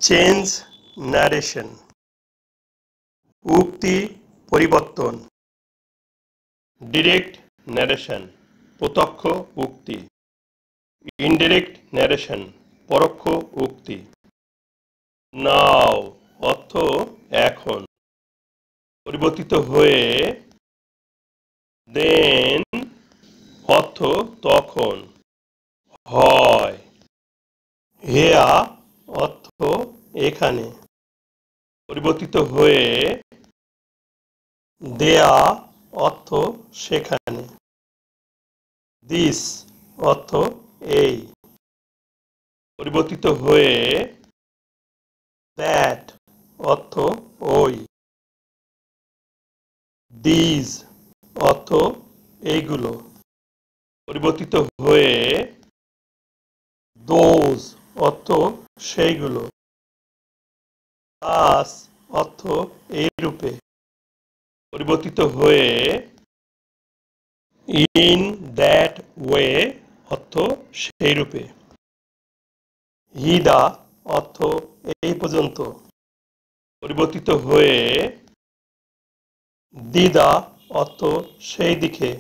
Change narration, উক্তি পরিবর্তন। Direct narration, প্রত্যক্ষ উক্তি। ইনডিরেক্ট ন্যারেশন, পরোক্ষ উক্তি। নাও অর্থ এখন, পরিবর্তিত হয়ে। দেন অর্থ তখন, হয়। হেয়া অর্থ এখানে, পরিবর্তিত হয়ে। দেয়া অর্থ সেখানে। দিস অর্থ এই, পরিবর্তিত হয়ে। দ্যাট অর্থ ওই। দিজ অর্থ এইগুলো, পরিবর্তিত হয়ে। দোজ অর্থ সেইগুলো। দাস অর্থ এইরূপে, পরিবর্তিত হয়ে। ইন দ্যাট ওয়ে অর্থ সেইরূপে। হিদা অর্থ এই পর্যন্ত, পরিবর্তিত হয়ে। দিদা অর্থ সেই দিকে,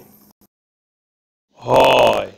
হয়।